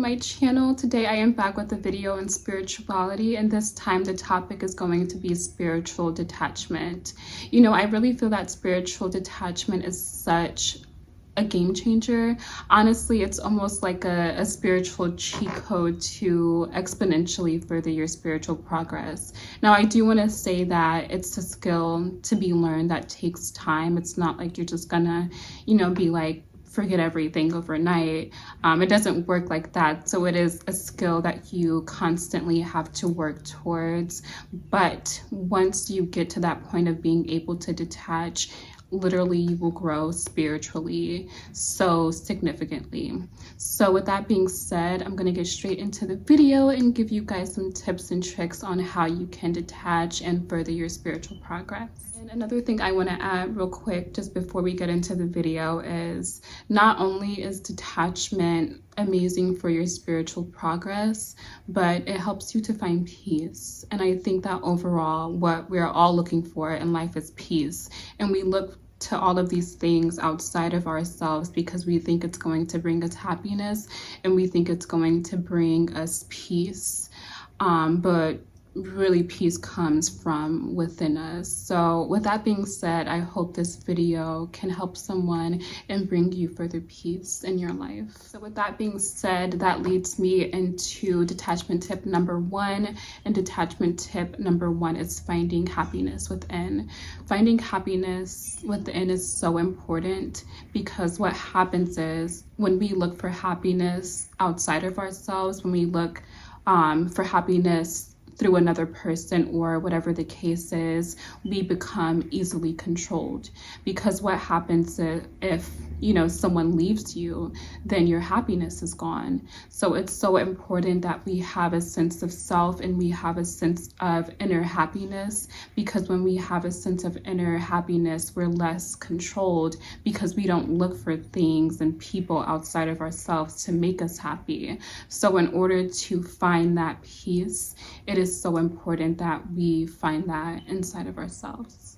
my channel. Today I am back with a video on spirituality, and this time the topic is going to be spiritual detachment. You know, I really feel that spiritual detachment is such a game changer. Honestly, it's almost like a spiritual cheat code to exponentially further your spiritual progress. Now, I do want to say that it's a skill to be learned that takes time. It's not like you're just gonna, be like, forget everything overnight. It doesn't work like that. So it is a skill that you constantly have to work towards. But once you get to that point of being able to detach, literally you will grow spiritually so significantly. So with that being said, I'm going to get straight into the video and give you guys some tips and tricks on how you can detach and further your spiritual progress. And another thing I want to add real quick just before we get into the video is not only is detachment amazing for your spiritual progress, but it helps you to find peace. And I think that overall what we're all looking for in life is peace. And we look to all of these things outside of ourselves because we think it's going to bring us happiness and we think it's going to bring us peace. But really peace comes from within us. So with that being said, I hope this video can help someone and bring you further peace in your life. So with that being said, that leads me into detachment tip number 1. And detachment tip number 1 is finding happiness within. Finding happiness within is so important because what happens is when we look for happiness outside of ourselves, when we look for happiness through another person or whatever the case is, we become easily controlled. Because what happens if someone leaves you, then your happiness is gone. So it's so important that we have a sense of self and we have a sense of inner happiness, because when we have a sense of inner happiness, we're less controlled because we don't look for things and people outside of ourselves to make us happy. So in order to find that peace, it is so important that we find that inside of ourselves.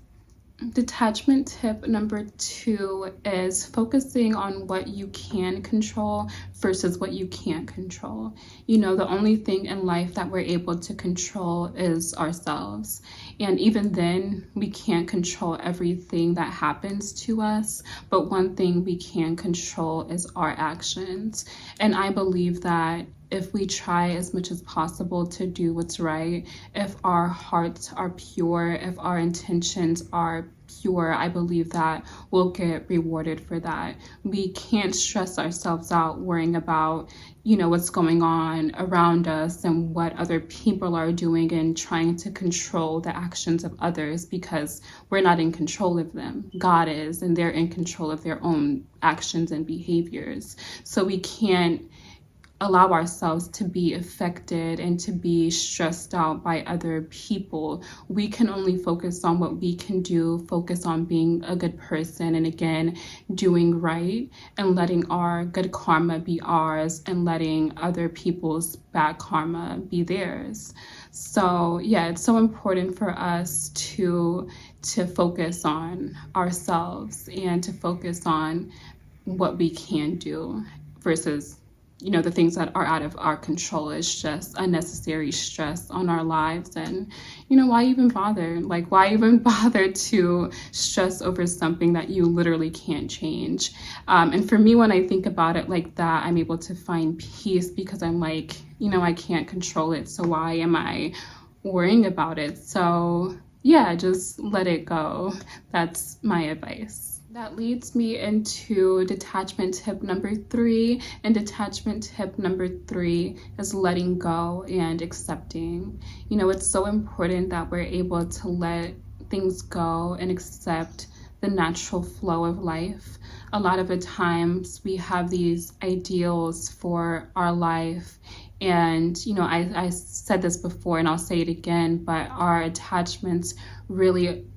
Detachment tip number 2 is focusing on what you can control versus what you can't control. The only thing in life that we're able to control is ourselves. And even then, we can't control everything that happens to us. But one thing we can control is our actions. And I believe that if we try as much as possible to do what's right, if our hearts are pure, if our intentions are pure, I believe that we'll get rewarded for that. We can't stress ourselves out worrying about, what's going on around us and what other people are doing and trying to control the actions of others, because we're not in control of them. God is, and they're in control of their own actions and behaviors. So we can't allow ourselves to be affected and to be stressed out by other people. We can only focus on what we can do, focus on being a good person, and again, doing right and letting our good karma be ours and letting other people's bad karma be theirs. So yeah, it's so important for us to focus on ourselves and to focus on what we can do versus the things that are out of our control. Is just unnecessary stress on our lives. And, why even bother? Like, why even bother to stress over something that you literally can't change? And for me, when I think about it like that, I'm able to find peace because I'm like, I can't control it. So why am I worrying about it? So yeah, just let it go. That's my advice. That leads me into detachment tip number 3. And detachment tip number 3 is letting go and accepting. It's so important that we're able to let things go and accept the natural flow of life. A lot of the times we have these ideals for our life. And, I said this before and I'll say it again, but our attachments really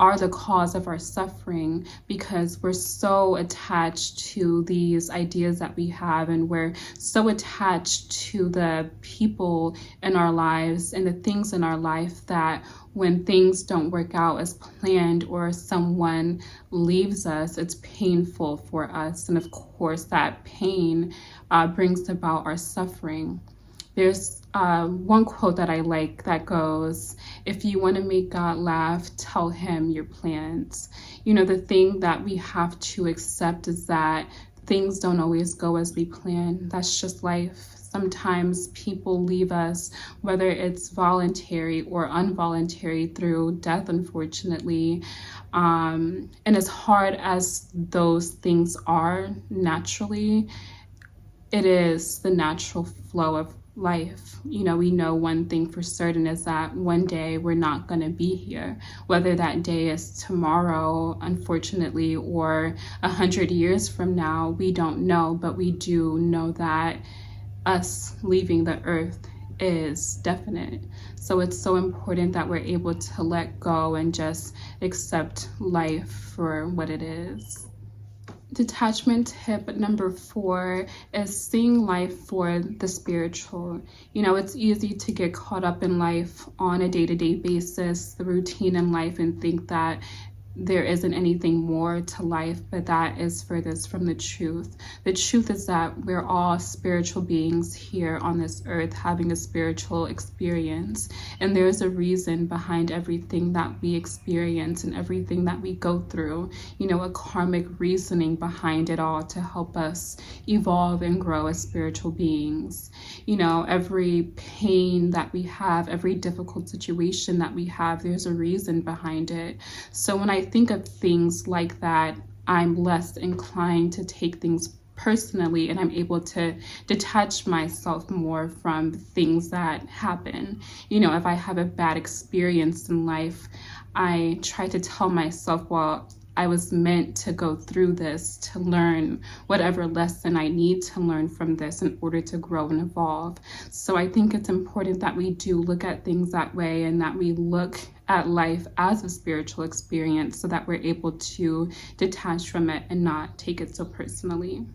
are the cause of our suffering, because we're so attached to these ideas that we have, and we're so attached to the people in our lives and the things in our life that when things don't work out as planned or someone leaves us, it's painful for us. And of course, that pain brings about our suffering. There's one quote that I like that goes, "If you want to make God laugh, tell him your plans." You know, the thing that we have to accept is that things don't always go as we plan. That's just life. Sometimes people leave us, whether it's voluntary or involuntary, through death, unfortunately. And as hard as those things are naturally, it is the natural flow of life. You know, we know one thing for certain is that one day we're not going to be here. Whether that day is tomorrow, unfortunately, or 100 years from now, we don't know. But we do know that us leaving the earth is definite. So it's so important that we're able to let go and just accept life for what it is. Detachment tip number 4 is seeing life for the spiritual. You know, it's easy to get caught up in life on a day-to-day basis, the routine in life, and think that there isn't anything more to life, but that is furthest from the truth. The truth is that we're all spiritual beings here on this earth having a spiritual experience, and there's a reason behind everything that we experience and everything that we go through, you know, a karmic reasoning behind it all to help us evolve and grow as spiritual beings. You know, every pain that we have, every difficult situation that we have, there's a reason behind it. So when I think of things like that, I'm less inclined to take things personally, and I'm able to detach myself more from things that happen. You know, if I have a bad experience in life, I try to tell myself, well, I was meant to go through this to learn whatever lesson I need to learn from this in order to grow and evolve. So I think it's important that we do look at things that way, and that we look at life as a spiritual experience so that we're able to detach from it and not take it so personally.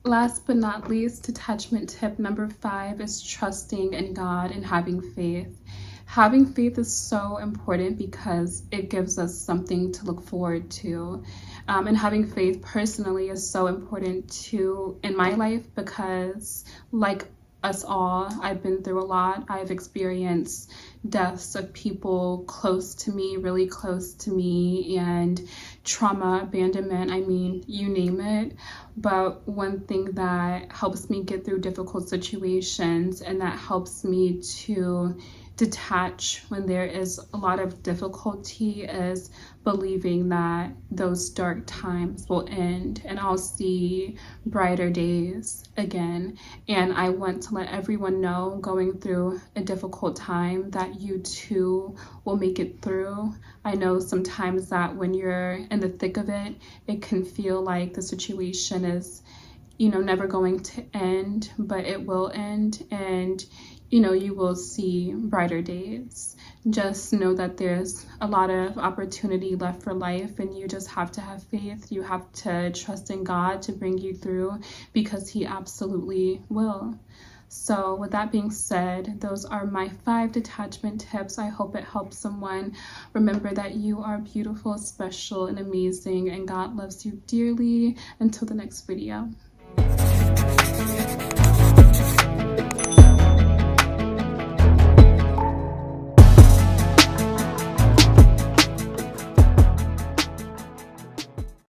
Last but not least, detachment tip number 5 is trusting in God and having faith. Having faith is so important because it gives us something to look forward to. And having faith personally is so important too in my life because, like us all, I've been through a lot. I've experienced deaths of people close to me, really close to me, and trauma, abandonment, I mean, you name it. But one thing that helps me get through difficult situations and that helps me to detach when there is a lot of difficulty is believing that those dark times will end and I'll see brighter days again. And I want to let everyone know going through a difficult time that you too will make it through. I know sometimes that when you're in the thick of it, it can feel like the situation is, you know, never going to end, but it will end, and you know, you will see brighter days. Just know that there's a lot of opportunity left for life, and you just have to have faith. You have to trust in God to bring you through, because He absolutely will. So with that being said, those are my 5 detachment tips. I hope it helps someone. Remember that you are beautiful, special, and amazing, and God loves you dearly. Until the next video.